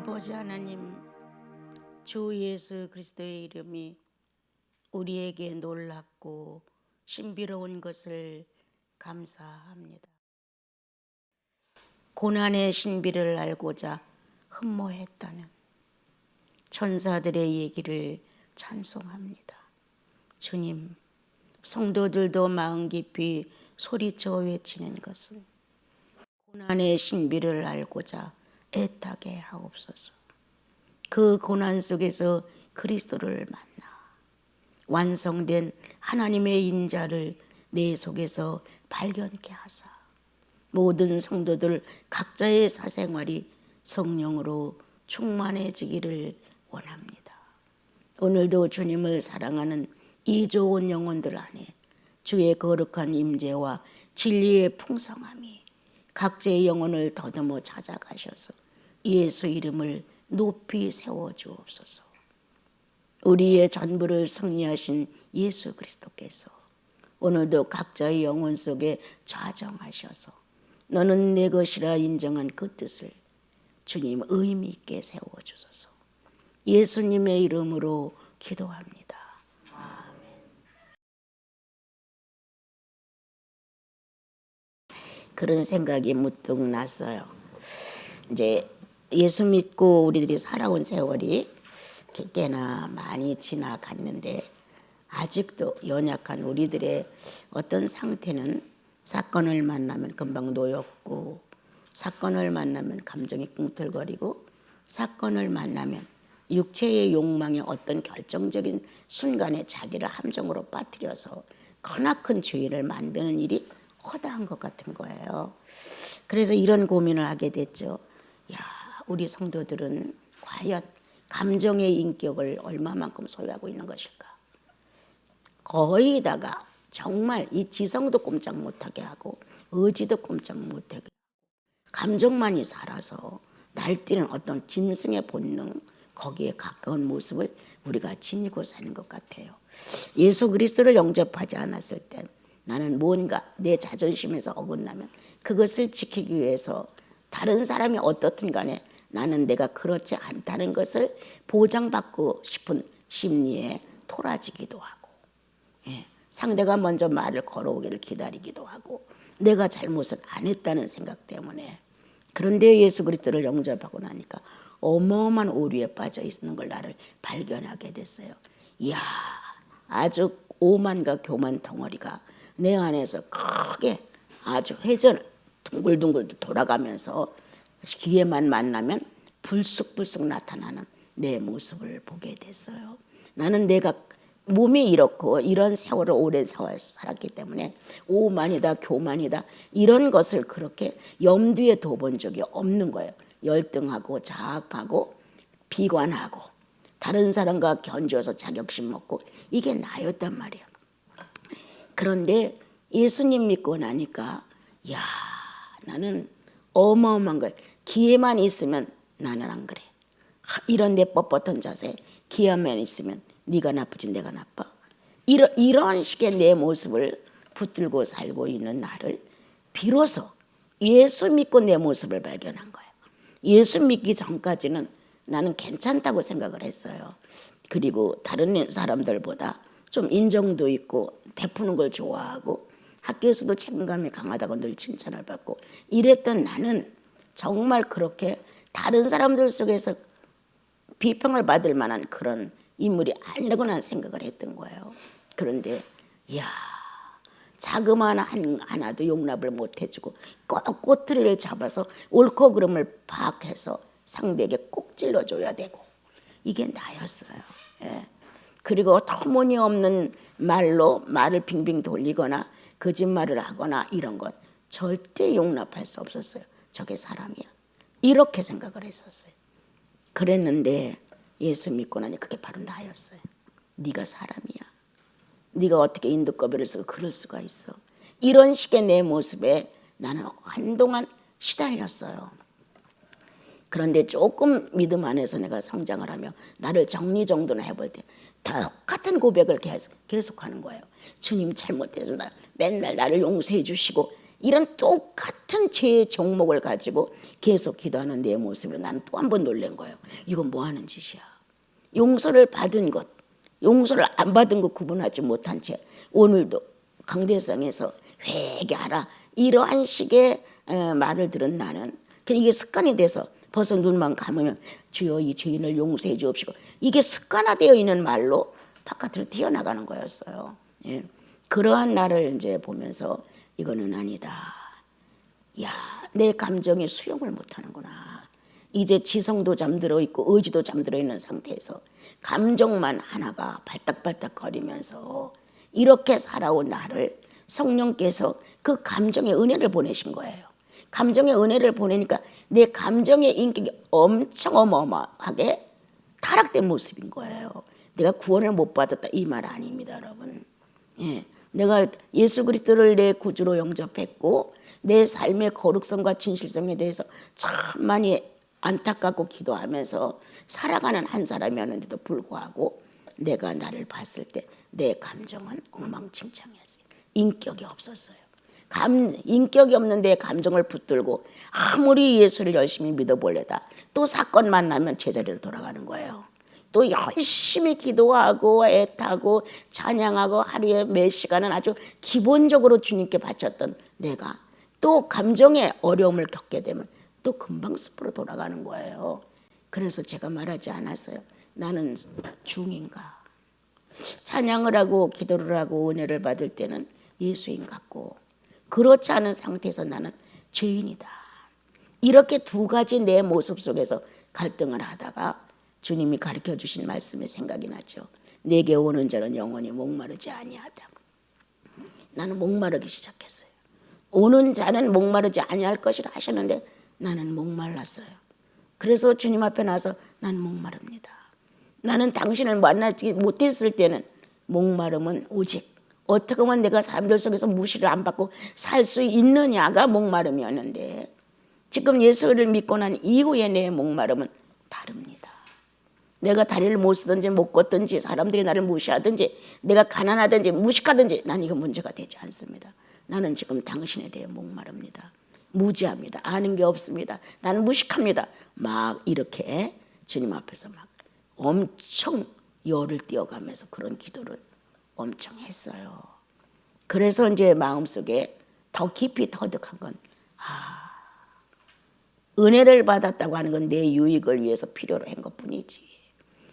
아버지 하나님, 주 예수 그리스도의 이름이 우리에게 놀랍고 신비로운 것을 감사합니다. 고난의 신비를 알고자 흠모했다는 천사들의 얘기를 찬송합니다. 주님, 성도들도 마음 깊이 소리쳐 외치는 것은 고난의 신비를 알고자 애타게 하옵소서. 그 고난 속에서 그리스도를 만나 완성된 하나님의 인자를 내 속에서 발견케 하사 모든 성도들 각자의 사생활이 성령으로 충만해지기를 원합니다. 오늘도 주님을 사랑하는 이 좋은 영혼들 안에 주의 거룩한 임재와 진리의 풍성함이 각자의 영혼을 더듬어 찾아가셔서 예수 이름을 높이 세워주옵소서. 우리의 전부를 승리하신 예수 그리스도께서 오늘도 각자의 영혼 속에 좌정하셔서 너는 내 것이라 인정한 그 뜻을 주님 의미 있게 세워주소서. 예수님의 이름으로 기도합니다. 아멘. 그런 생각이 문득 났어요. 이제 예수 믿고 우리들이 살아온 세월이 꽤나 많이 지나갔는데 아직도 연약한 우리들의 어떤 상태는 사건을 만나면 금방 놓였고, 사건을 만나면 감정이 꿍틀거리고, 사건을 만나면 육체의 욕망의 어떤 결정적인 순간에 자기를 함정으로 빠뜨려서 크나큰 죄를 만드는 일이 허다한 것 같은 거예요. 그래서 이런 고민을 하게 됐죠. 야, 우리 성도들은 과연 감정의 인격을 얼마만큼 소유하고 있는 것일까? 거의다가 정말 이 지성도 꼼짝 못하게 하고 의지도 꼼짝 못하게 감정만이 살아서 날뛰는 어떤 짐승의 본능, 거기에 가까운 모습을 우리가 지니고 사는 것 같아요. 예수 그리스도를 영접하지 않았을 땐 나는 뭔가 내 자존심에서 어긋나면 그것을 지키기 위해서 다른 사람이 어떻든 간에 나는 내가 그렇지 않다는 것을 보장받고 싶은 심리에 토라지기도 하고, 상대가 먼저 말을 걸어오기를 기다리기도 하고, 내가 잘못을 안 했다는 생각 때문에. 그런데 예수 그리스도를 영접하고 나니까 어마어마한 오류에 빠져 있는 걸 나를 발견하게 됐어요. 이야, 아주 오만과 교만 덩어리가 내 안에서 크게 아주 회전 둥글둥글 돌아가면서 기회만 만나면 불쑥불쑥 나타나는 내 모습을 보게 됐어요. 나는 내가 몸이 이렇고 이런 세월을 오랜 세월 살았기 때문에 오만이다 교만이다 이런 것을 그렇게 염두에 둬본 적이 없는 거예요. 열등하고 자학하고 비관하고 다른 사람과 견주어서 자격심 먹고 이게 나였단 말이에요. 그런데 예수님 믿고 나니까 야, 나는 어마어마한 거예요. 기회만 있으면 나는 안 그래. 이런 내 뻣뻣한 자세, 기회만 있으면 네가 나쁘지 내가 나빠. 이런 식의 내 모습을 붙들고 살고 있는 나를 비로소 예수 믿고 내 모습을 발견한 거예요. 예수 믿기 전까지는 나는 괜찮다고 생각을 했어요. 그리고 다른 사람들보다 좀 인정도 있고 베푸는 걸 좋아하고 학교에서도 책임감이 강하다고 늘 칭찬을 받고 이랬던 나는 정말 그렇게 다른 사람들 속에서 비평을 받을 만한 그런 인물이 아니라고 난 생각을 했던 거예요. 그런데 이야, 자그마한 하나도 용납을 못 해주고 꼭 꼬투리를 잡아서 옳고 그름을 파악해서 상대에게 꼭 찔러줘야 되고 이게 나였어요. 예. 그리고 터무니없는 말로 말을 빙빙 돌리거나 거짓말을 하거나 이런 것 절대 용납할 수 없었어요. 저게 사람이야. 이렇게 생각을 했었어요. 그랬는데 예수 믿고 나니 그게 바로 나였어요. 네가 사람이야. 네가 어떻게 인두꺼비를 쓰고 그럴 수가 있어. 이런 식의 내 모습에 나는 한동안 시달렸어요. 그런데 조금 믿음 안에서 내가 성장을 하며 나를 정리정돈을 해볼 때 똑같은 고백을 계속하는 거예요. 주님 잘못했습니다. 맨날 나를 용서해 주시고 이런 똑같은 죄의 종목을 가지고 계속 기도하는 내 모습에 나는 또 한 번 놀란 거예요. 이건 뭐 하는 짓이야. 용서를 받은 것, 용서를 안 받은 것 구분하지 못한 채 오늘도 강대상에서 회개하라 이러한 식의 말을 들은 나는 이게 습관이 돼서 벌써 눈만 감으면 주여 이 죄인을 용서해 주옵시고 이게 습관화되어 있는 말로 바깥으로 튀어나가는 거였어요. 예. 그러한 나를 이제 보면서 이거는 아니다. 야, 내 감정이 수용을 못하는구나. 이제 지성도 잠들어 있고 의지도 잠들어 있는 상태에서 감정만 하나가 발딱발딱 거리면서 이렇게 살아온 나를 성령께서 그 감정의 은혜를 보내신 거예요. 감정의 은혜를 보내니까 내 감정의 인격이 엄청 어마어마하게 타락된 모습인 거예요. 내가 구원을 못 받았다 이 말 아닙니다, 여러분. 예, 내가 예수 그리스도를 내 구주로 영접했고 내 삶의 거룩성과 진실성에 대해서 참 많이 안타깝고 기도하면서 살아가는 한 사람이었는데도 불구하고 내가 나를 봤을 때 내 감정은 엉망진창이었어요. 인격이 없었어요. 인격이 없는 내 감정을 붙들고 아무리 예수를 열심히 믿어볼래다 또 사건 만나면 제자리로 돌아가는 거예요. 또 열심히 기도하고 애타고 찬양하고 하루에 몇 시간은 아주 기본적으로 주님께 바쳤던 내가 또 감정의 어려움을 겪게 되면 또 금방 숲으로 돌아가는 거예요. 그래서 제가 말하지 않았어요. 나는 중인가. 찬양을 하고 기도를 하고 은혜를 받을 때는 예수인 같고 그렇지 않은 상태에서 나는 죄인이다. 이렇게 두 가지 내 모습 속에서 갈등을 하다가 주님이 가르쳐 주신 말씀이 생각이 나죠. 내게 오는 자는 영원히 목마르지 아니하다. 나는 목마르기 시작했어요. 오는 자는 목마르지 아니할 것이라 하셨는데 나는 목말랐어요. 그래서 주님 앞에 나서 난 목마릅니다. 나는 당신을 만나지 못했을 때는 목마름은 오직 어떻게 하면 내가 사람들 속에서 무시를 안 받고 살 수 있느냐가 목마름이었는데 지금 예수를 믿고 난 이후에 내 목마름은 다릅니다. 내가 다리를 못 쓰든지 못 걷든지 사람들이 나를 무시하든지 내가 가난하든지 무식하든지 난 이거 문제가 되지 않습니다. 나는 지금 당신에 대해 목마릅니다. 무지합니다. 아는 게 없습니다. 나는 무식합니다. 막 이렇게 주님 앞에서 막 엄청 열을 띄어가면서 그런 기도를 엄청 했어요. 그래서 이제 마음속에 더 깊이 터득한 건 은혜를 받았다고 하는 건 내 유익을 위해서 필요로 한 것뿐이지.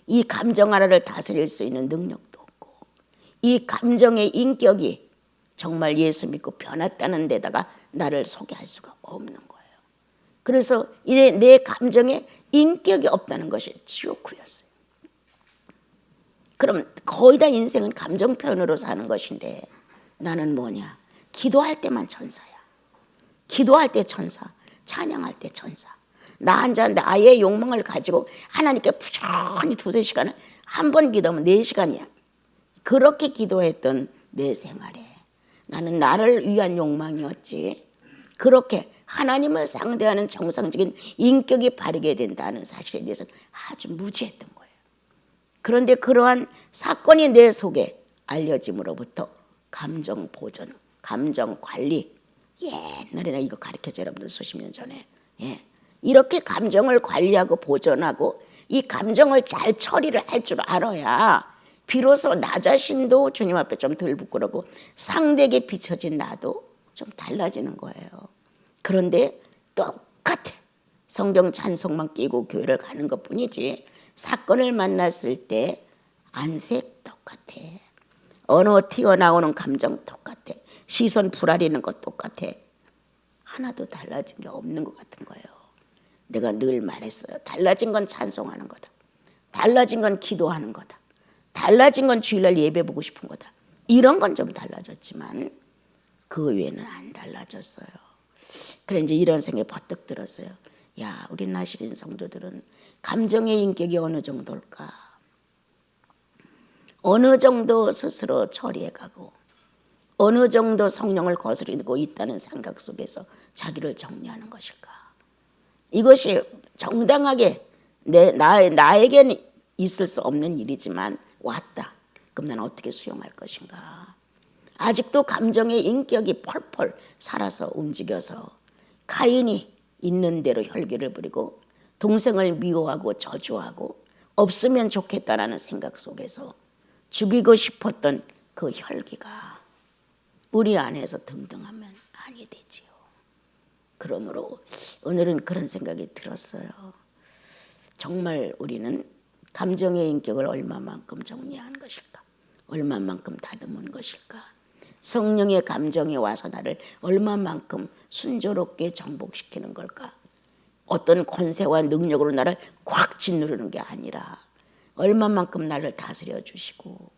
이 감정 하나를 다스릴 수 있는 능력도 없고 이 감정의 인격이 정말 예수 믿고 변했다는 데다가 나를 소개할 수가 없는 거예요. 그래서 내 감정에 인격이 없다는 것이 지옥구였어요. 그럼 거의 다 인생은 감정 표현으로 사는 것인데 나는 뭐냐? 기도할 때만 천사야. 기도할 때 천사, 찬양할 때 천사. 나 혼자 나의 욕망을 가지고 하나님께 부지런히 2-3시간을 한 번 기도하면 4시간이야. 그렇게 기도했던 내 생활에 나는 나를 위한 욕망이었지. 그렇게 하나님을 상대하는 정상적인 인격이 바르게 된다는 사실에 대해서는 아주 무지했던 거예요. 그런데 그러한 사건이 내 속에 알려짐으로부터 감정 보존, 감정 관리 옛날에 나 이거 가르쳐줘 여러분들 수십 년 전에 이렇게 감정을 관리하고 보존하고 이 감정을 잘 처리를 할 줄 알아야 비로소 나 자신도 주님 앞에 좀 덜 부끄러고 상대에게 비춰진 나도 좀 달라지는 거예요. 그런데 똑같아. 성경 찬송만 끼고 교회를 가는 것뿐이지 사건을 만났을 때 안색 똑같아. 언어 튀어나오는 감정 똑같아. 시선 불아리는 것 똑같아. 하나도 달라진 게 없는 것 같은 거예요. 내가 늘 말했어요. 달라진 건 찬송하는 거다. 달라진 건 기도하는 거다. 달라진 건 주일날 예배 보고 싶은 거다. 이런 건 좀 달라졌지만 그 외에는 안 달라졌어요. 그래 이제 이런 생각이 버뜩 들었어요. 야, 우리 나시린 성도들은 감정의 인격이 어느 정도일까? 어느 정도 스스로 처리해가고 어느 정도 성령을 거스르고 있다는 생각 속에서 자기를 정리하는 것일까? 이것이 정당하게 나에게는 있을 수 없는 일이지만 왔다. 그럼 난 어떻게 수용할 것인가? 아직도 감정의 인격이 펄펄 살아서 움직여서 가인이 있는 대로 혈기를 부리고 동생을 미워하고 저주하고 없으면 좋겠다라는 생각 속에서 죽이고 싶었던 그 혈기가 우리 안에서 등등하면 아니 되지요. 그러므로 오늘은 그런 생각이 들었어요. 정말 우리는 감정의 인격을 얼마만큼 정리한 것일까? 얼마만큼 다듬은 것일까? 성령의 감정이 와서 나를 얼마만큼 순조롭게 정복시키는 걸까? 어떤 권세와 능력으로 나를 꽉 짓누르는 게 아니라 얼마만큼 나를 다스려 주시고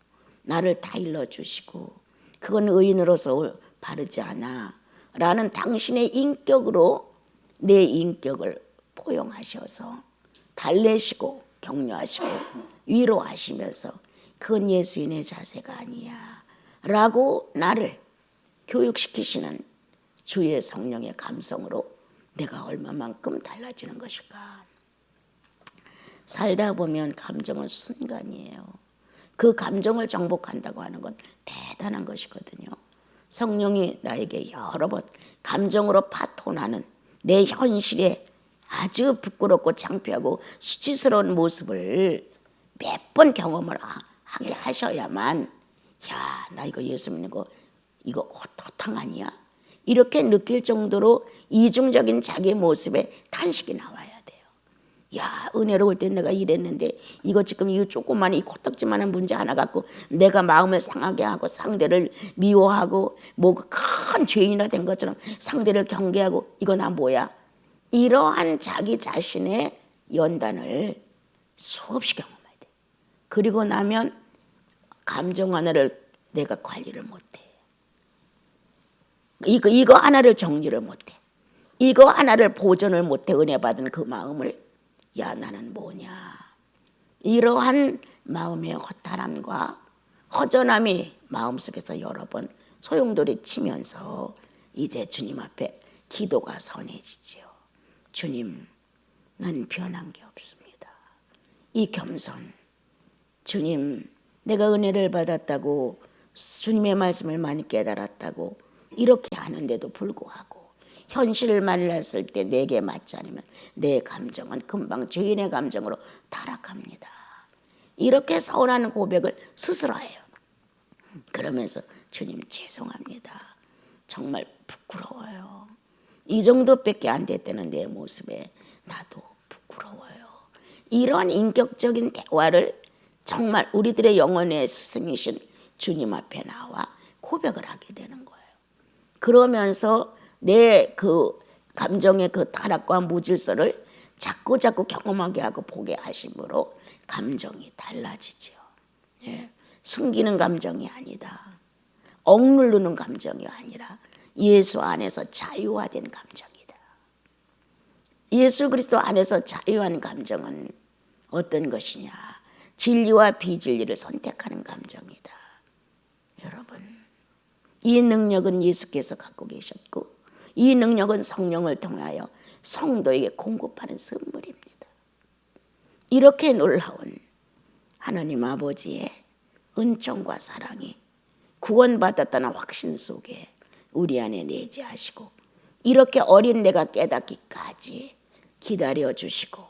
나를 다일러 주시고 그건 의인으로서 바르지 않아 라는 당신의 인격으로 내 인격을 포용하셔서 달래시고 격려하시고 위로하시면서 그건 예수인의 자세가 아니야 라고 나를 교육시키시는 주의 성령의 감성으로 내가 얼마만큼 달라지는 것일까. 살다 보면 감정은 순간이에요. 그 감정을 정복한다고 하는 건 대단한 것이거든요. 성령이 나에게 여러 번 감정으로 파토나는 내 현실에 아주 부끄럽고 창피하고 수치스러운 모습을 몇 번 경험을 하게 하셔야만 야, 나 이거 예수 믿는 거 이거 허탕 아니야? 이렇게 느낄 정도로 이중적인 자기 모습에 탄식이 나와야 돼요. 야, 은혜로울 때 내가 이랬는데 이거 지금 이 조그만 이 코딱지만한 문제 하나 갖고 내가 마음을 상하게 하고 상대를 미워하고 뭐 큰 죄인이나 된 것처럼 상대를 경계하고 이거 나 뭐야? 이러한 자기 자신의 연단을 수없이 경험해야 돼. 그리고 나면 감정 하나를 내가 관리를 못해. 이거 하나를 정리를 못해. 이거 하나를 보존을 못해. 은혜 받은 그 마음을 야 나는 뭐냐. 이러한 마음의 허탈함과 허전함이 마음속에서 여러 번 소용돌이 치면서 이제 주님 앞에 기도가 선해지지요. 주님, 난 변한 게 없습니다. 이 겸손, 주님, 내가 은혜를 받았다고 주님의 말씀을 많이 깨달았다고 이렇게 하는데도 불구하고 현실을 만났을 때 내게 맞지 않으면 내 감정은 금방 죄인의 감정으로 타락합니다. 이렇게 서운한 고백을 스스로 해요. 그러면서 주님 죄송합니다. 정말 부끄러워요. 이 정도밖에 안 됐다는 내 모습에 나도 부끄러워요. 이러한 인격적인 대화를 정말 우리들의 영혼의 스승이신 주님 앞에 나와 고백을 하게 되는 거예요. 그러면서 내 그 감정의 그 타락과 무질서를 자꾸 경험하게 하고 보게 하심으로 감정이 달라지죠. 예. 숨기는 감정이 아니다. 억누르는 감정이 아니라 예수 안에서 자유화된 감정이다. 예수 그리스도 안에서 자유한 감정은 어떤 것이냐? 진리와 비진리를 선택하는 감정이다. 여러분, 이 능력은 예수께서 갖고 계셨고 이 능력은 성령을 통하여 성도에게 공급하는 선물입니다. 이렇게 놀라운 하나님 아버지의 은총과 사랑이 구원받았다는 확신 속에 우리 안에 내재하시고 이렇게 어린 내가 깨닫기까지 기다려주시고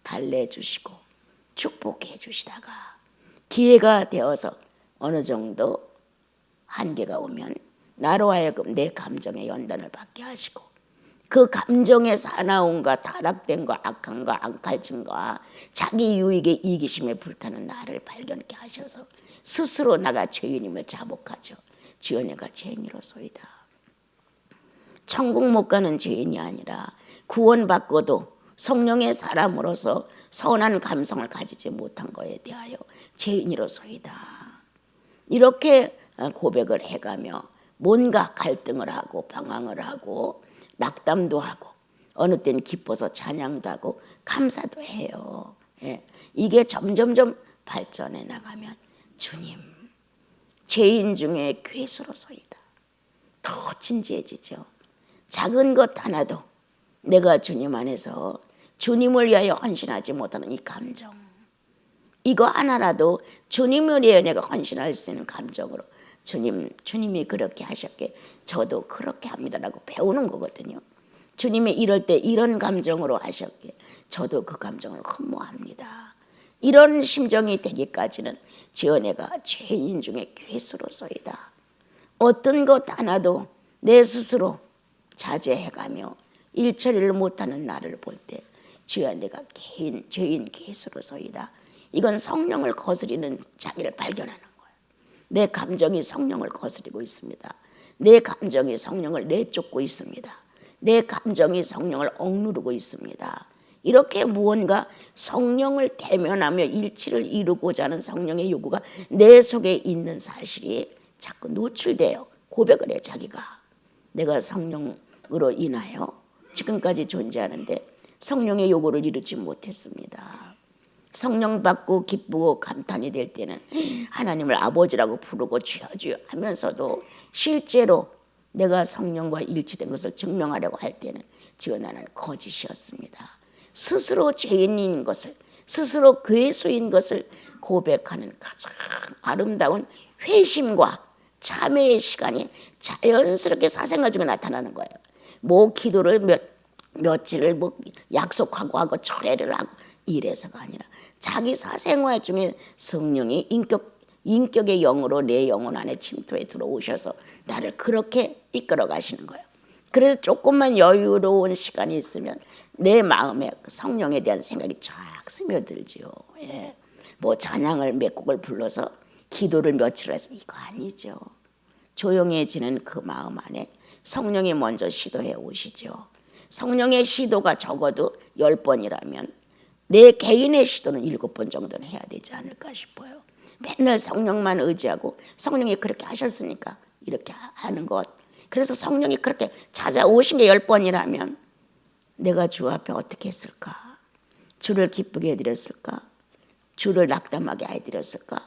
달래주시고 축복해 주시다가 기회가 되어서 어느 정도 한계가 오면 나로 하여금 내 감정의 연단을 받게 하시고 그 감정의 사나움과 타락됨과 악함과 앙칼짐과 자기 유익의 이기심에 불타는 나를 발견케 하셔서 스스로 나가 죄인임을 자복하죠. 주여 내가 죄인이로소이다. 천국 못 가는 죄인이 아니라 구원받고도 성령의 사람으로서 선한 감성을 가지지 못한 것에 대하여 죄인이로소이다. 이렇게 고백을 해가며 뭔가 갈등을 하고 방황을 하고 낙담도 하고 어느 때는 기뻐서 찬양도 하고 감사도 해요. 예. 이게 점점점 발전해 나가면 주님 죄인 중에 괴수로소이다. 더 진지해지죠. 작은 것 하나도 내가 주님 안에서 주님을 위하여 헌신하지 못하는 이 감정, 이거 하나라도 주님을 위해 내가 헌신할 수 있는 감정으로 주님이 그렇게 하셨기에 저도 그렇게 합니다라고 배우는 거거든요. 주님이 이럴 때 이런 감정으로 하셨기에 저도 그 감정을 흠모합니다. 이런 심정이 되기까지는 주여 내가 죄인 중에 괴수로소이다. 어떤 것 하나도 내 스스로 자제해가며 일처리를 못하는 나를 볼 때 주여 내가 죄인 괴수로소이다. 이건 성령을 거스리는 자기를 발견하는 거예요. 내 감정이 성령을 거스리고 있습니다. 내 감정이 성령을 내쫓고 있습니다. 내 감정이 성령을 억누르고 있습니다. 이렇게 무언가 성령을 대면하며 일치를 이루고자 하는 성령의 요구가 내 속에 있는 사실이 자꾸 노출돼요. 고백을 해 자기가. 내가 성령으로 인하여 지금까지 존재하는데 성령의 요구를 이루지 못했습니다. 성령 받고 기쁘고 감탄이 될 때는 하나님을 아버지라고 부르고 주여 주여 하면서도 실제로 내가 성령과 일치된 것을 증명하려고 할 때는 주여 나는 거짓이었습니다. 스스로 죄인인 것을, 스스로 괴수인 것을 고백하는 가장 아름다운 회심과 참회의 시간이 자연스럽게 사생활 중에 나타나는 거예요. 뭐 기도를 며칠을 뭐 약속하고 하고 철회를 하고 이래서가 아니라 자기 사생활 중에 성령이 인격의 영으로 내 영혼 안에 침투해 들어오셔서 나를 그렇게 이끌어 가시는 거예요. 그래서 조금만 여유로운 시간이 있으면 내 마음에 성령에 대한 생각이 쫙 스며들지요. 예. 뭐 찬양을 몇 곡을 불러서 기도를 며칠 해서 이거 아니죠. 조용해지는 그 마음 안에 성령이 먼저 시도해 오시죠. 성령의 시도가 적어도 10번이라면 내 개인의 시도는 7번 정도는 해야 되지 않을까 싶어요. 맨날 성령만 의지하고 성령이 그렇게 하셨으니까 이렇게 하는 것. 그래서 성령이 그렇게 찾아오신 게 10번이라면 내가 주 앞에 어떻게 했을까? 주를 기쁘게 해드렸을까? 주를 낙담하게 해드렸을까?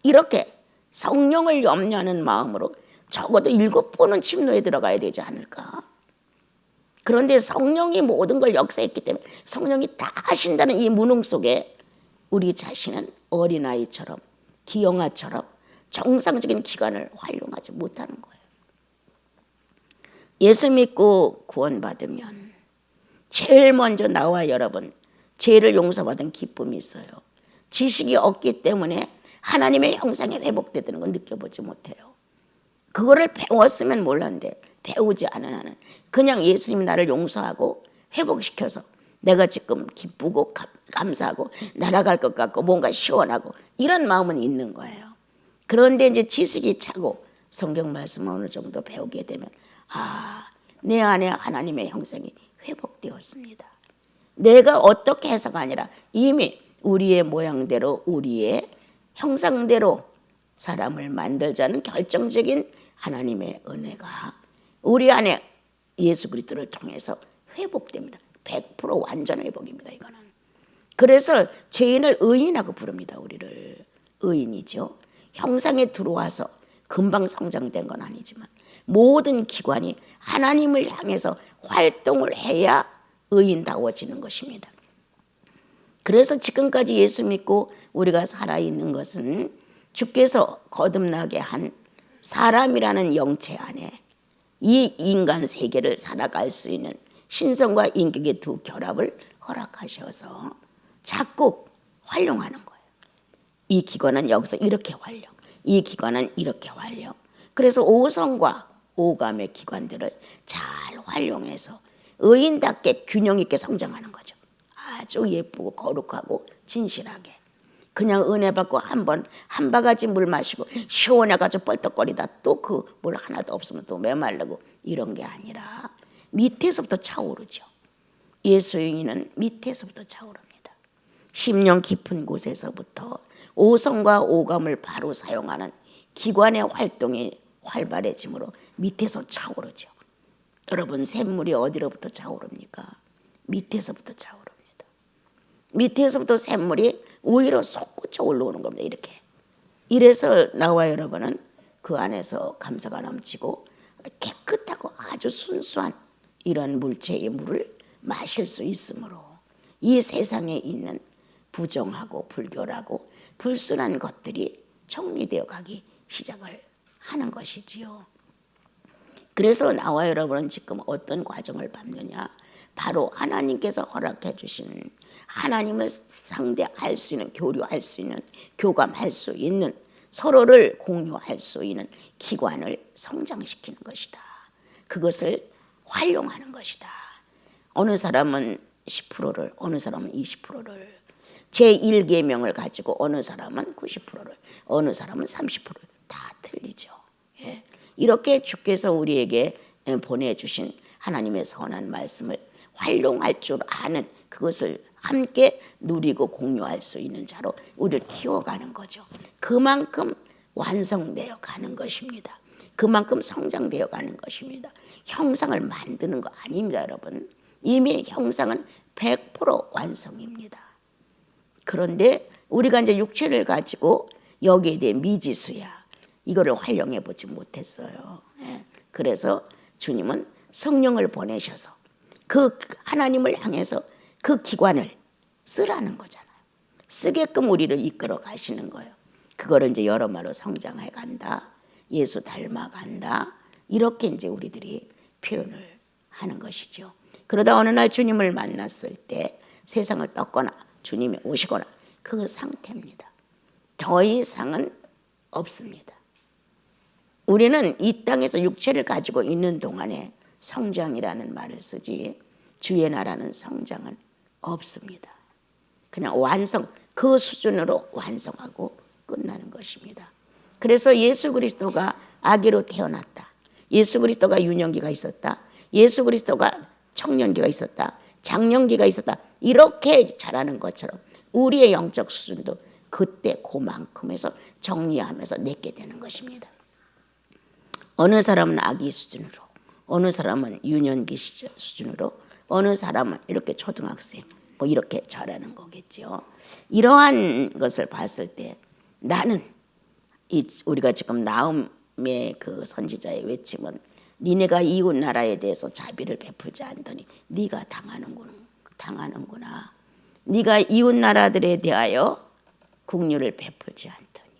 이렇게 성령을 염려하는 마음으로 적어도 7번은 침노에 들어가야 되지 않을까? 그런데 성령이 모든 걸 역사했기 때문에 성령이 다 하신다는 이 무능 속에 우리 자신은 어린아이처럼 기영아처럼 정상적인 기관을 활용하지 못하는 거예요. 예수 믿고 구원받으면 제일 먼저 나와 여러분 죄를 용서받은 기쁨이 있어요. 지식이 없기 때문에 하나님의 형상이 회복되는 건 느껴보지 못해요. 그거를 배웠으면 몰랐는데 배우지 않은 한은 그냥 예수님이 나를 용서하고 회복시켜서 내가 지금 기쁘고 감사하고 날아갈 것 같고 뭔가 시원하고 이런 마음은 있는 거예요. 그런데 이제 지식이 차고 성경 말씀을 어느 정도 배우게 되면 내 안에 하나님의 형상이 회복되었습니다. 내가 어떻게 해서가 아니라 이미 우리의 모양대로 우리의 형상대로 사람을 만들자는 결정적인 하나님의 은혜가 우리 안에 예수 그리스도를 통해서 회복됩니다. 100% 완전 회복입니다. 이거는. 그래서 죄인을 의인하고 부릅니다. 우리를 의인이죠. 형상에 들어와서 금방 성장된 건 아니지만 모든 기관이 하나님을 향해서 활동을 해야 의인다워지는 것입니다. 그래서 지금까지 예수 믿고 우리가 살아있는 것은 주께서 거듭나게 한 사람이라는 영체 안에 이 인간 세계를 살아갈 수 있는 신성과 인격의 두 결합을 허락하셔서 자꾸 활용하는 거예요. 이 기관은 여기서 이렇게 활용, 이 기관은 이렇게 활용. 그래서 오성과 오감의 기관들을 잘 활용해서 의인답게 균형 있게 성장하는 거죠. 아주 예쁘고 거룩하고 진실하게. 그냥 은혜 받고 한 바가지 물 마시고 시원해가지고 뻘떡거리다 또 그 물 하나도 없으면 또 메말르고 이런 게 아니라 밑에서부터 차오르죠. 예수인은 밑에서부터 차오릅니다. 심령 깊은 곳에서부터 오성과 오감을 바로 사용하는 기관의 활동이 활발해지므로 밑에서 차오르죠. 여러분 샘물이 어디로부터 차오릅니까? 밑에서부터 차오릅니다. 밑에서부터 샘물이 위로 솟구쳐 올라오는 겁니다. 이렇게. 이래서 나와 여러분은 그 안에서 감사가 넘치고 깨끗하고 아주 순수한 이런 물체의 물을 마실 수 있으므로 이 세상에 있는 부정하고 불결하고 불순한 것들이 정리되어 가기 시작을 하는 것이지요. 그래서 나와 여러분은 지금 어떤 과정을 밟느냐? 바로 하나님께서 허락해 주신 하나님을 상대할 수 있는, 교류할 수 있는, 교감할 수 있는, 서로를 공유할 수 있는 기관을 성장시키는 것이다. 그것을 활용하는 것이다. 어느 사람은 10%를, 어느 사람은 20%를, 제1계명을 가지고 어느 사람은 90%를, 어느 사람은 30%를, 다 틀리죠. 예. 이렇게 주께서 우리에게 보내주신 하나님의 선한 말씀을 활용할 줄 아는, 그것을 함께 누리고 공유할 수 있는 자로 우리를 키워가는 거죠. 그만큼 완성되어 가는 것입니다. 그만큼 성장되어 가는 것입니다. 형상을 만드는 거 아닙니다, 여러분. 이미 형상은 100% 완성입니다. 그런데 우리가 이제 육체를 가지고 여기에 대해 미지수야, 이거를 활용해 보지 못했어요. 그래서 주님은 성령을 보내셔서 그 하나님을 향해서 그 기관을 쓰라는 거잖아요. 쓰게끔 우리를 이끌어 가시는 거예요. 그거를 이제 여러 말로 성장해 간다, 예수 닮아 간다, 이렇게 이제 우리들이 표현을 하는 것이죠. 그러다 어느 날 주님을 만났을 때 세상을 떴거나 주님이 오시거나 그 상태입니다. 더 이상은 없습니다. 우리는 이 땅에서 육체를 가지고 있는 동안에 성장이라는 말을 쓰지 주의 나라는 성장은 없습니다. 그냥 완성, 그 수준으로 완성하고 끝나는 것입니다. 그래서 예수 그리스도가 아기로 태어났다, 예수 그리스도가 유년기가 있었다, 예수 그리스도가 청년기가 있었다, 장년기가 있었다, 이렇게 자라는 것처럼 우리의 영적 수준도 그때 그만큼에서 정리하면서 내게 되는 것입니다. 어느 사람은 아기 수준으로, 어느 사람은 유년기 수준으로, 어느 사람은 이렇게 초등학생, 뭐 이렇게 자라는 거겠죠. 이러한 것을 봤을 때 나는, 우리가 지금 나음의 그 선지자의 외침은 니네가 이웃 나라에 대해서 자비를 베풀지 않더니 네가 당하는구나. 네가 이웃 나라들에 대하여 긍휼을 베풀지 않더니,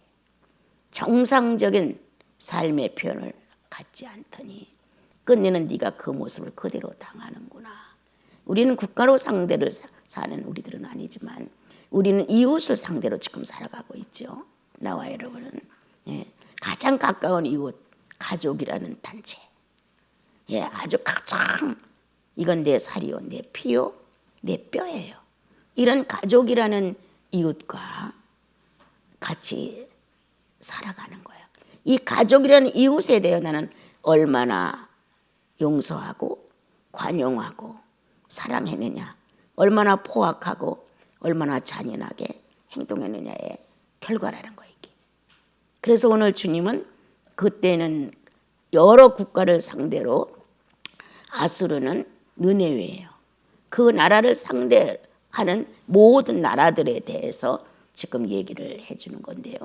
정상적인 삶의 표현을 갖지 않더니 끝내는 네가 그 모습을 그대로 당하는구나. 우리는 국가로 상대를 사는 우리들은 아니지만 우리는 이웃을 상대로 지금 살아가고 있죠. 나와 여러분은 가장 가까운 이웃, 가족이라는 단체, 아주 가장, 이건 내 살이요, 내 피요, 내 뼈예요. 이런 가족이라는 이웃과 같이 살아가는 거예요. 이 가족이라는 이웃에 대해 나는 얼마나 용서하고 관용하고 사랑했느냐, 얼마나 포악하고 얼마나 잔인하게 행동했느냐의 결과라는 거예요. 그래서 오늘 주님은 그때는 여러 국가를 상대로, 아수르는 느네웨예요. 그 나라를 상대하는 모든 나라들에 대해서 지금 얘기를 해주는 건데요.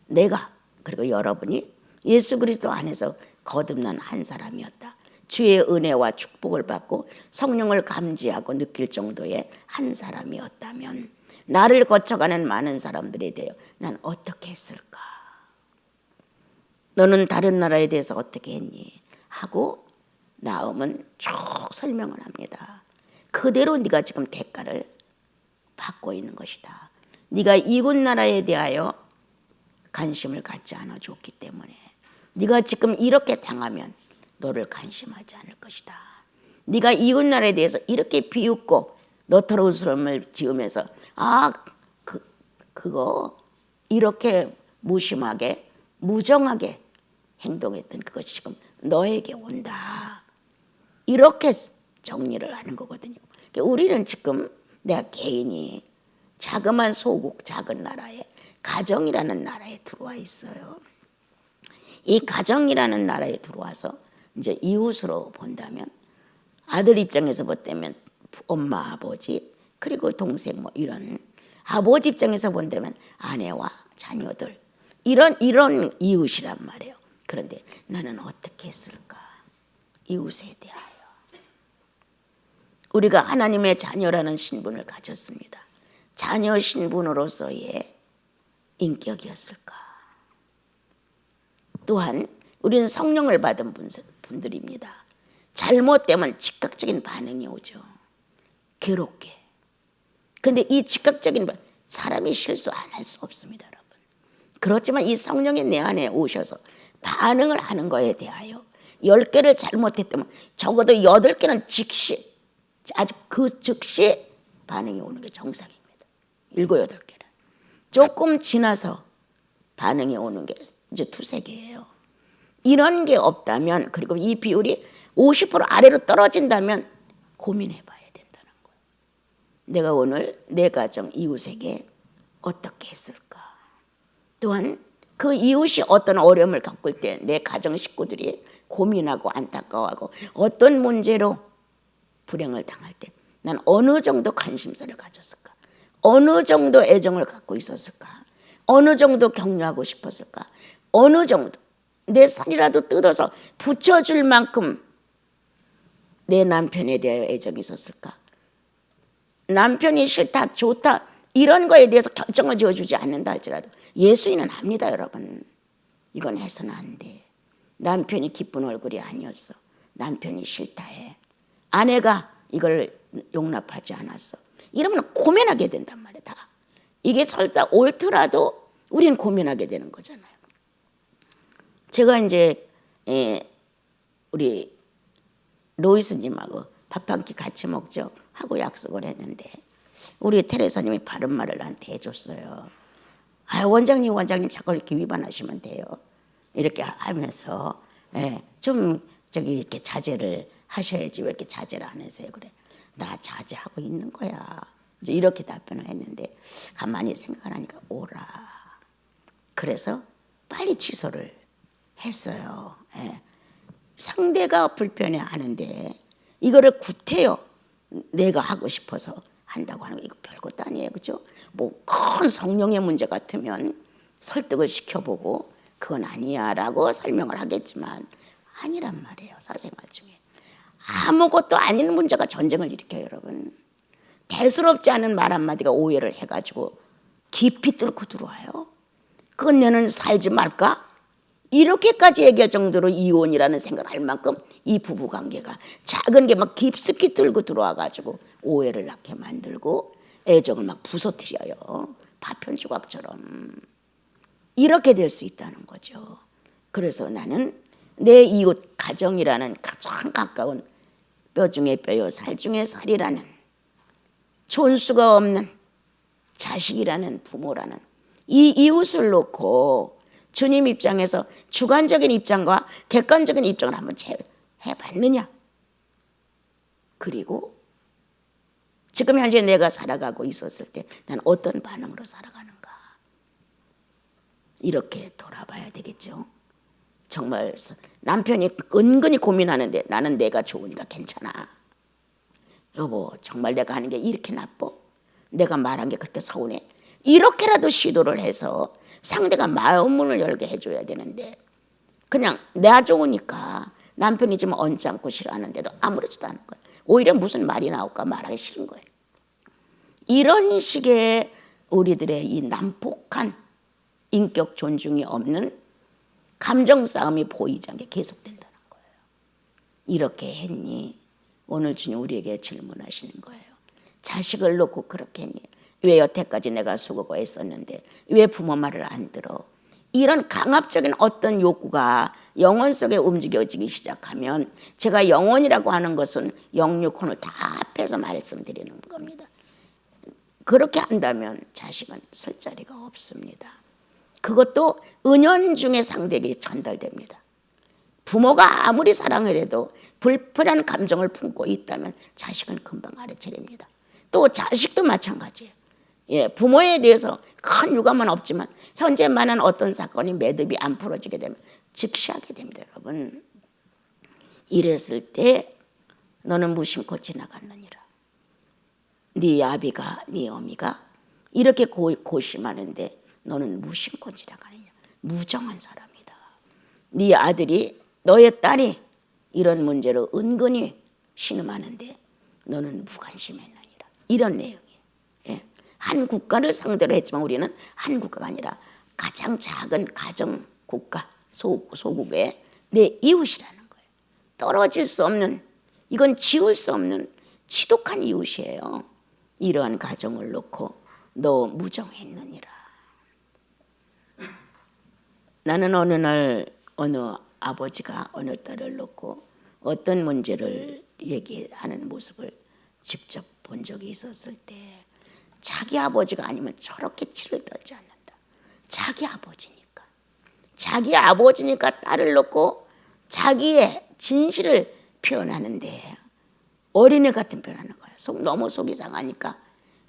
내가, 그리고 여러분이 예수 그리스도 안에서 거듭난 한 사람이었다, 주의 은혜와 축복을 받고 성령을 감지하고 느낄 정도의 한 사람이었다면 나를 거쳐가는 많은 사람들에 대해 난 어떻게 했을까? 너는 다른 나라에 대해서 어떻게 했니? 하고 나음은 쭉 설명을 합니다. 그대로 네가 지금 대가를 받고 있는 것이다. 네가 이웃 나라에 대하여 관심을 갖지 않아 줬기 때문에 네가 지금 이렇게 당하면 너를 관심하지 않을 것이다. 네가 이웃 나라에 대해서 이렇게 비웃고 너털웃음을 지으면서 그거 이렇게 무심하게 무정하게 행동했던 그것이 지금 너에게 온다. 이렇게 정리를 하는 거거든요. 우리는 지금 내가 개인이 자그마한 소국, 작은 나라에, 가정이라는 나라에 들어와 있어요. 이 가정이라는 나라에 들어와서 이제 이웃으로 본다면, 아들 입장에서 본다면 엄마, 아버지, 그리고 동생, 뭐 이런, 아버지 입장에서 본다면 아내와 자녀들, 이런 이웃이란 말이에요. 그런데 나는 어떻게 했을까? 이웃에 대하여. 우리가 하나님의 자녀라는 신분을 가졌습니다. 자녀 신분으로서의 인격이었을까? 또한 우리는 성령을 받은 분들입니다. 잘못되면 즉각적인 반응이 오죠. 괴롭게. 근데 이 즉각적인 사람이 실수 안 할 수 없습니다, 여러분. 그렇지만 이 성령이 내 안에 오셔서 반응을 하는 거에 대하여 10개를 잘못했다면 적어도 8개는 즉시, 아주 그 즉시 반응이 오는 게 정상입니다. 7, 8개는. 조금 지나서 반응이 오는 게 이제 2, 3개예요. 이런 게 없다면, 그리고 이 비율이 50% 아래로 떨어진다면 고민해 봐야 된다는 거예요. 내가 오늘 내 가정 이웃에게 어떻게 했을까? 또한 그 이웃이 어떤 어려움을 겪을 때 내 가정 식구들이 고민하고 안타까워하고 어떤 문제로 불행을 당할 때 난 어느 정도 관심사를 가졌을까? 어느 정도 애정을 갖고 있었을까? 어느 정도 격려하고 싶었을까? 어느 정도 내 살이라도 뜯어서 붙여줄 만큼 내 남편에 대하여 애정이 있었을까? 남편이 싫다, 좋다 이런 거에 대해서 결정을 지어주지 않는다 할지라도 예수인은 합니다, 여러분. 이건 해서는 안 돼. 남편이 기쁜 얼굴이 아니었어. 남편이 싫다 해. 아내가 이걸 용납하지 않았어. 이러면 고민하게 된단 말이야, 다. 이게 설사 옳더라도 우린 고민하게 되는 거잖아요. 제가 이제 우리 로이스님하고 밥 한 끼 같이 먹죠 하고 약속을 했는데 우리 테레사님이 바른 말을 나한테 해줬어요. 아, 원장님 자꾸 이렇게 위반하시면 돼요. 이렇게 하면서 좀 이렇게 자제를 하셔야지 왜 이렇게 자제를 안 하세요? 그래. 나 자제하고 있는 거야. 이제 이렇게 답변을 했는데 가만히 생각을 하니까 오라. 그래서 빨리 취소를 했어요. 상대가 불편해하는데 이거를 구태여 내가 하고 싶어서 한다고 하는 거 이거 별것도 아니에요, 그죠? 뭐 큰 성령의 문제 같으면 설득을 시켜보고 그건 아니야라고 설명을 하겠지만 아니란 말이에요, 사생활 중에. 아무것도 아닌 문제가 전쟁을 일으켜요, 여러분. 대수롭지 않은 말 한마디가 오해를 해가지고 깊이 뚫고 들어와요. 그건 내는 살지 말까? 이렇게까지 얘기할 정도로 이혼이라는 생각을 할 만큼 이 부부관계가 작은 게 막 깊숙이 뚫고 들어와가지고 오해를 낳게 만들고 애정을 막 부서뜨려요. 파편 조각처럼. 이렇게 될 수 있다는 거죠. 그래서 나는 내 이웃 가정이라는 가장 가까운 뼈 중에 뼈요 살 중에 살이라는 존수가 없는 자식이라는 부모라는 이 이웃을 놓고 주님 입장에서 주관적인 입장과 객관적인 입장을 한번 해봤느냐. 그리고 지금 현재 내가 살아가고 있었을 때 난 어떤 반응으로 살아가는가. 이렇게 돌아봐야 되겠죠. 정말 남편이 은근히 고민하는데 나는 내가 좋으니까 괜찮아. 여보, 정말 내가 하는 게 이렇게 나빠? 내가 말한 게 그렇게 서운해? 이렇게라도 시도를 해서 상대가 마음문을 열게 해줘야 되는데 그냥 나 좋으니까 남편이 좀 얹지 않고 싫어하는데도 아무렇지도 않은 거예요. 오히려 무슨 말이 나올까 말하기 싫은 거예요. 이런 식의 우리들의 이 난폭한 인격 존중이 없는 감정 싸움이 보이지 않게 계속된다는 거예요. 이렇게 했니? 오늘 주님 우리에게 질문하시는 거예요. 자식을 놓고 그렇게 했니? 왜 여태까지 내가 수고가 했었는데 왜 부모 말을 안 들어? 이런 강압적인 어떤 욕구가 영혼 속에 움직여지기 시작하면 제가 영혼이라고 하는 것은 영육혼을 다 합해서 말씀드리는 겁니다. 그렇게 한다면 자식은 쓸 자리가 없습니다. 그것도 은연중에 상대에게 전달됩니다. 부모가 아무리 사랑을 해도 불편한 감정을 품고 있다면 자식은 금방 알아차립니다. 또 자식도 마찬가지예요. 부모에 대해서 큰 유감은 없지만 현재만한 어떤 사건이 매듭이 안 풀어지게 되면 즉시 하게 됩니다, 여러분. 이랬을 때 너는 무심코 지나갔느니라. 네 아비가 네 어미가 이렇게 고심하는데 너는 무심코 지나가느냐. 무정한 사람이다. 네 아들이 너의 딸이 이런 문제로 은근히 신음하는데 너는 무관심했느니라. 이런 내용이에요. 한 국가를 상대로 했지만 우리는 한 국가가 아니라 가장 작은 가정 국가 소국의 내 이웃이라는 거예요. 떨어질 수 없는, 이건 지울 수 없는 지독한 이웃이에요. 이러한 가정을 놓고 너 무정했느니라. 나는 어느 날 어느 아버지가 어느 딸을 놓고 어떤 문제를 얘기하는 모습을 직접 본 적이 있었을 때 자기 아버지가 아니면 저렇게 치를 떨지 않는다. 자기 아버지니까 딸을 놓고 자기의 진실을 표현하는데 어린애 같은 표현하는 거야. 너무 속이 상하니까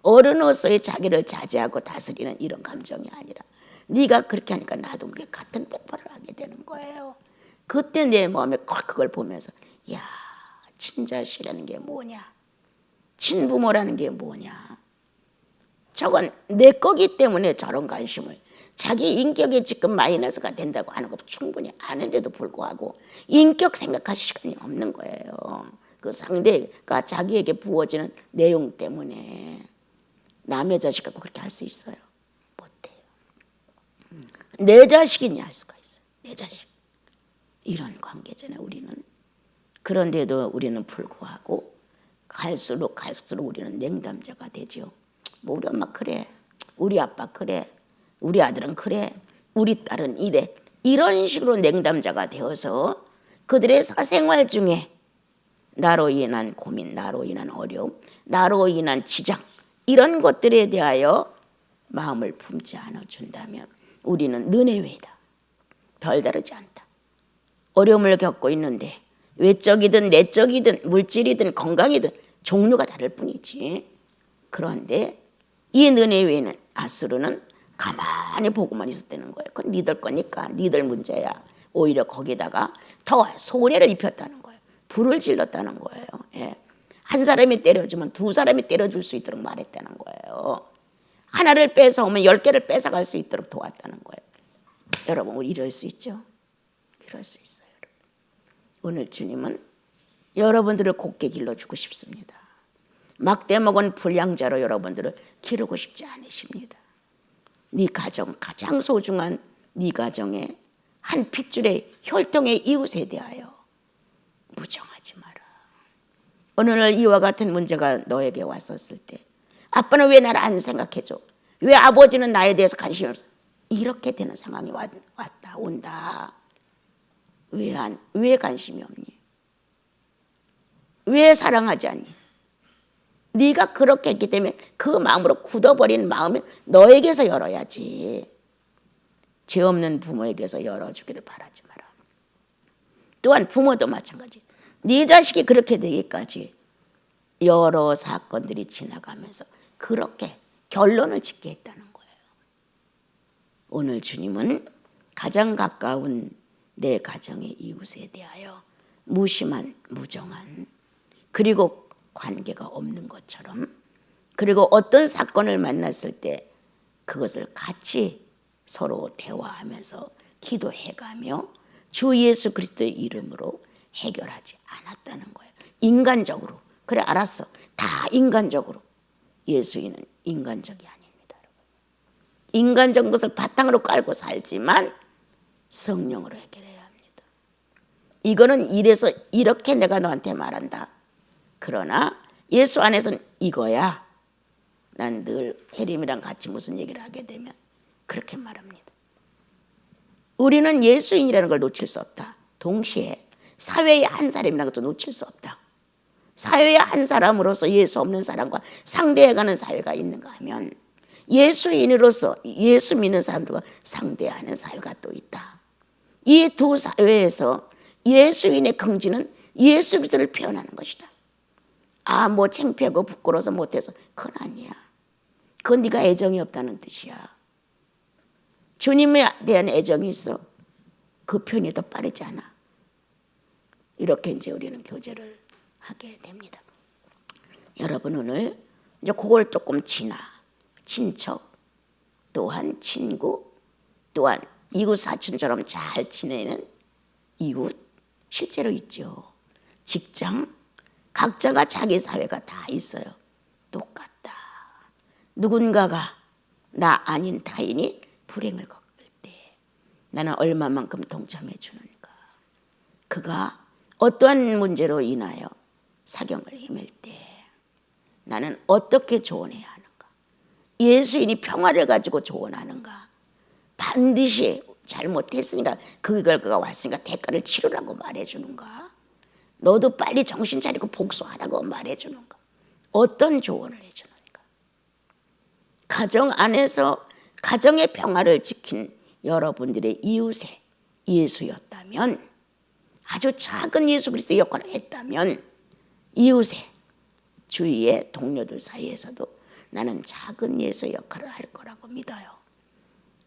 어른으로서의 자기를 자제하고 다스리는 이런 감정이 아니라 네가 그렇게 하니까 나도 모르게 같은 폭발을 하게 되는 거예요. 그때 내 마음에 꽉 그걸 보면서 야, 친자식이라는 게 뭐냐, 친부모라는 게 뭐냐, 저건 내 거기 때문에 저런 관심을, 자기 인격이 지금 마이너스가 된다고 하는 거 충분히 아는데도 불구하고 인격 생각할 시간이 없는 거예요. 그 상대가 자기에게 부어지는 내용 때문에 남의 자식하고 그렇게 할 수 있어요? 못해요. 내 자식이니 할 수가 있어요. 내 자식. 이런 관계잖아요, 우리는. 그런데도 우리는 불구하고 갈수록 우리는 냉담자가 되죠. 뭐 우리 엄마 그래, 우리 아빠 그래, 우리 아들은 그래, 우리 딸은 이래. 이런 식으로 냉담자가 되어서 그들의 사생활 중에 나로 인한 고민, 나로 인한 어려움, 나로 인한 지장, 이런 것들에 대하여 마음을 품지 않아준다면 우리는 너네외다. 별다르지 않다. 어려움을 겪고 있는데 외적이든 내적이든 물질이든 건강이든 종류가 다를 뿐이지. 그런데 이 너네외는 아수르는 가만히 보고만 있었다는 거예요. 그건 니들 거니까 니들 문제야. 오히려 거기다가 더 손해를 입혔다는 거예요. 불을 질렀다는 거예요. 예. 한 사람이 때려주면 두 사람이 때려줄 수 있도록 말했다는 거예요. 하나를 뺏어오면 10개를 뺏어갈 수 있도록 도왔다는 거예요. 여러분, 우리 이럴 수 있죠? 이럴 수 있어요. 여러분. 오늘 주님은 여러분들을 곱게 길러주고 싶습니다. 막대 먹은 불량자로 여러분들을 기르고 싶지 않으십니다. 네 가정, 가장 소중한 네 가정의 한 핏줄의 혈통의 이웃에 대하여 무정하지 마라. 어느 날 이와 같은 문제가 너에게 왔었을 때 아빠는 왜 나를 안 생각해줘? 왜 아버지는 나에 대해서 관심이 없어? 이렇게 되는 상황이 온다. 왜 관심이 없니? 왜 사랑하지 않니? 네가 그렇게 했기 때문에 그 마음으로 굳어버린 마음을 너에게서 열어야지. 죄 없는 부모에게서 열어주기를 바라지 마라. 또한 부모도 마찬가지. 네 자식이 그렇게 되기까지 여러 사건들이 지나가면서 그렇게 결론을 짓게 했다는 거예요. 오늘 주님은 가장 가까운 내 가정의 이웃에 대하여 무심한, 무정한, 그리고 관계가 없는 것처럼, 그리고 어떤 사건을 만났을 때 그것을 같이 서로 대화하면서 기도해가며 주 예수 그리스도의 이름으로 해결하지 않았다는 거예요. 인간적으로. 그래, 알았어. 다 인간적으로. 예수인은 인간적이 아닙니다. 인간적인 것을 바탕으로 깔고 살지만 성령으로 해결해야 합니다. 이거는 이래서 이렇게 내가 너한테 말한다. 그러나 예수 안에서는 이거야. 난 늘 혜림이랑 같이 무슨 얘기를 하게 되면 그렇게 말합니다. 우리는 예수인이라는 걸 놓칠 수 없다. 동시에 사회의 한 사람이라는 것도 놓칠 수 없다. 사회의 한 사람으로서 예수 없는 사람과 상대해가는 사회가 있는가 하면 예수인으로서 예수 믿는 사람들과 상대하는 사회가 또 있다. 이 두 사회에서 예수인의 긍지는 예수 그리스도를 표현하는 것이다. 아, 뭐 창피하고 부끄러워서 못해서 그건 아니야. 그건 네가 애정이 없다는 뜻이야. 주님에 대한 애정이 있어. 그 표현이 더 빠르지 않아. 이렇게 이제 우리는 교제를 하게 됩니다. 여러분, 오늘 이제 그걸 조금 친척, 또한 친구, 또한 이웃 사촌처럼 잘 지내는 이웃 실제로 있죠. 직장, 각자가 자기 사회가 다 있어요. 똑같다. 누군가가 나 아닌 타인이 불행을 겪을 때 나는 얼마만큼 동참해 주는가. 그가 어떠한 문제로 인하여 사경을 힘을 때 나는 어떻게 조언해야 하는가. 예수인이 평화를 가지고 조언하는가. 반드시 잘못했으니까 그걸 그가 왔으니까 대가를 치르라고 말해주는가. 너도 빨리 정신 차리고 복수하라고 말해주는가. 어떤 조언을 해주는가. 가정 안에서 가정의 평화를 지킨 여러분들의 이웃의 예수였다면, 아주 작은 예수 그리스도의 역할을 했다면 이웃의 주위의 동료들 사이에서도 나는 작은 예수의 역할을 할 거라고 믿어요.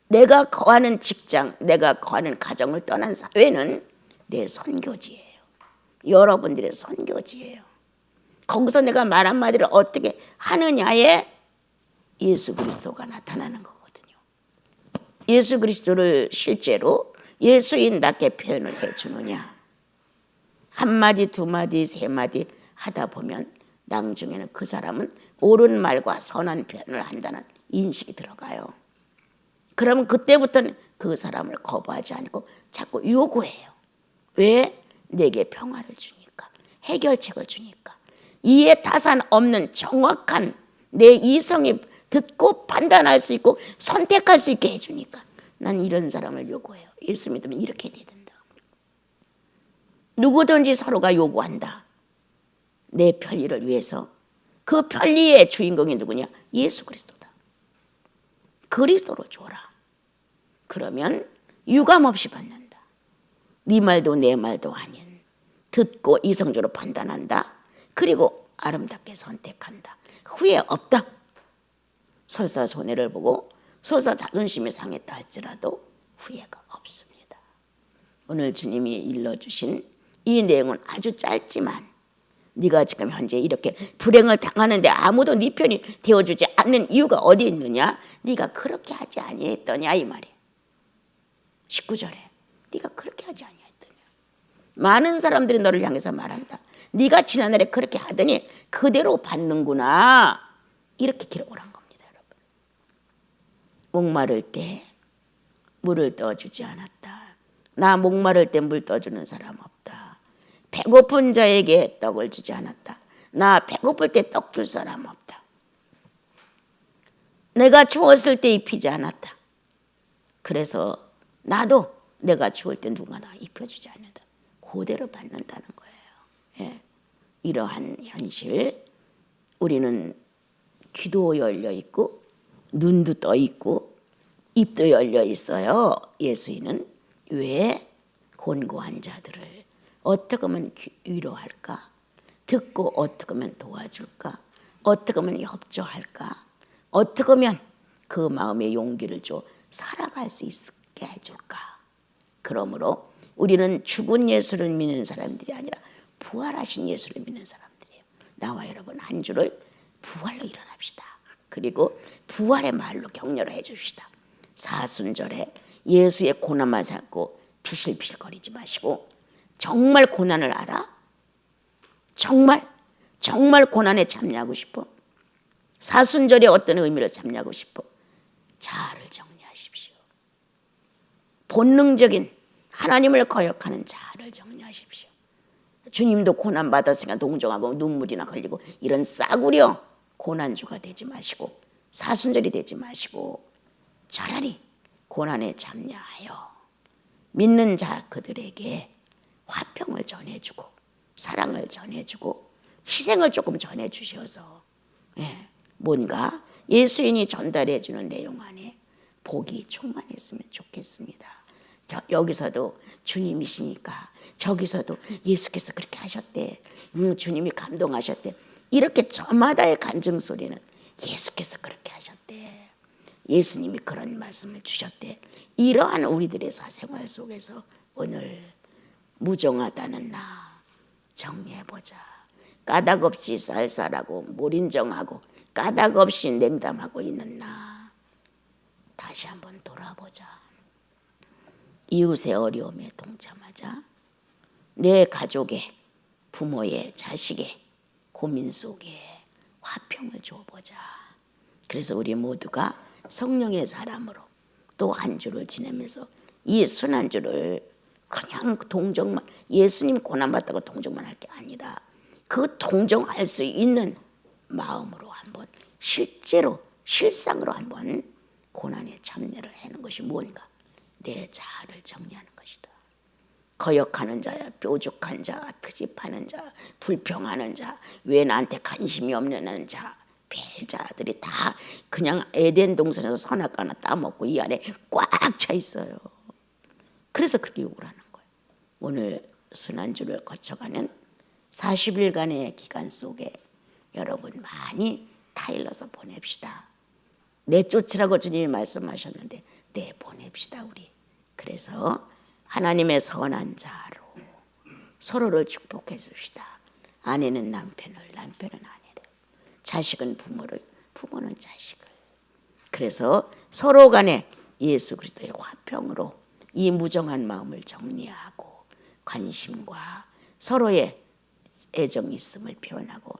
내가 거하는 직장, 내가 거하는 가정을 떠난 사회는 내 선교지예요. 여러분들의 선교지예요. 거기서 내가 말 한마디를 어떻게 하느냐에 예수 그리스도가 나타나는 거거든요. 예수 그리스도를 실제로 예수인답게 표현을 해주느냐. 한마디, 두마디, 세마디 하다 보면 나중에는 그 사람은 옳은 말과 선한 표현을 한다는 인식이 들어가요. 그러면 그때부터는 그 사람을 거부하지 않고 자꾸 요구해요. 왜? 내게 평화를 주니까, 해결책을 주니까, 이해 타산 없는 정확한 내 이성이 듣고 판단할 수 있고 선택할 수 있게 해주니까 난 이런 사람을 요구해요. 예수 믿으면 이렇게 돼야 된다. 누구든지 서로가 요구한다. 내 편리를 위해서. 그 편리의 주인공이 누구냐? 예수 그리스도다. 그리스도로 줘라. 그러면 유감없이 받는다. 네 말도 내 말도 아닌, 듣고 이성적으로 판단한다. 그리고 아름답게 선택한다. 후회 없다. 설사 손해를 보고 설사 자존심이 상했다 할지라도 후회가 없습니다. 오늘 주님이 일러주신 이 내용은 아주 짧지만, 네가 지금 현재 이렇게 불행을 당하는데 아무도 네 편이 되어주지 않는 이유가 어디 있느냐? 네가 그렇게 하지 아니했더냐 이 말이에요. 19절에 네가 그렇게 하지 아니했더냐. 많은 사람들이 너를 향해서 말한다. 네가 지난날에 그렇게 하더니 그대로 받는구나. 이렇게 기록을 한 겁니다. 여러분. 목마를 때 물을 떠주지 않았다. 나 목마를 때 물 떠주는 사람 없다. 배고픈 자에게 떡을 주지 않았다. 나 배고플 때 떡 줄 사람 없다. 내가 추웠을 때 입히지 않았다. 그래서 나도 내가 추울 때 누가 나 입혀주지 않는다. 그대로 받는다는 거예요. 예. 이러한 현실, 우리는 귀도 열려 있고 눈도 떠 있고 입도 열려 있어요. 예수인은 왜 곤고한 자들을 어떻게 하면 위로할까? 듣고 어떻게 하면 도와줄까? 어떻게 하면 협조할까? 어떻게 하면 그 마음의 용기를 줘 살아갈 수 있게 해줄까? 그러므로 우리는 죽은 예수를 믿는 사람들이 아니라 부활하신 예수를 믿는 사람들이에요. 나와 여러분 한 주를 부활로 일어납시다. 그리고 부활의 말로 격려를 해줍시다. 사순절에 예수의 고난만 생각하고 피실피실거리지 마시고, 정말 고난을 알아? 정말 고난에 참여하고 싶어? 사순절에 어떤 의미를 참여하고 싶어? 자아를 정리하십시오. 본능적인 하나님을 거역하는 자아를 정리하십시오. 주님도 고난 받았으니까 동정하고 눈물이나 흘리고 이런 싸구려 고난주가 되지 마시고 사순절이 되지 마시고 차라리 고난에 참여하여 믿는 자 그들에게 화평을 전해주고 사랑을 전해주고 희생을 조금 전해주셔서 뭔가 예수인이 전달해주는 내용 안에 복이 충만했으면 좋겠습니다. 여기서도 주님이시니까 저기서도 예수께서 그렇게 하셨대. 주님이 감동하셨대. 이렇게 저마다의 간증 소리는 예수께서 그렇게 하셨대. 예수님이 그런 말씀을 주셨대. 이러한 우리들의 사생활 속에서 오늘 무정하다는 나 정리해보자. 까닭 없이 쌀쌀하고 몰인정하고 까닭 없이 냉담하고 있는 나 다시 한번 돌아보자. 이웃의 어려움에 동참하자. 내 가족의, 부모의, 자식의 고민 속에 화평을 줘보자. 그래서 우리 모두가 성령의 사람으로 또 한 주를 지내면서 이 순환주를 그냥 동정만, 예수님 고난받다고 동정만 할 게 아니라 그 동정할 수 있는 마음으로 한번 실제로 실상으로 한번 고난에 참여를 하는 것이 뭔가? 내 자아를 정리하는 것이다. 거역하는 자야, 뾰족한 자, 트집하는 자, 불평하는 자, 왜 나한테 관심이 없는 자, 별 자들이 다 그냥 에덴 동산에서 선악과 하나 따먹고 이 안에 꽉 차 있어요. 그래서 그렇게 욕을 하는 거예요. 오늘 순환주를 거쳐가는 40일간의 기간 속에 여러분 많이 타일러서 보냅시다. 내쫓으라고 주님이 말씀하셨는데 내보냅시다 우리. 그래서 하나님의 선한 자로 서로를 축복해 줍시다. 아내는 남편을, 남편은 아내를, 자식은 부모를, 부모는 자식을. 그래서 서로 간에 예수 그리스도의 화평으로 이 무정한 마음을 정리하고 관심과 서로의 애정 있음을 표현하고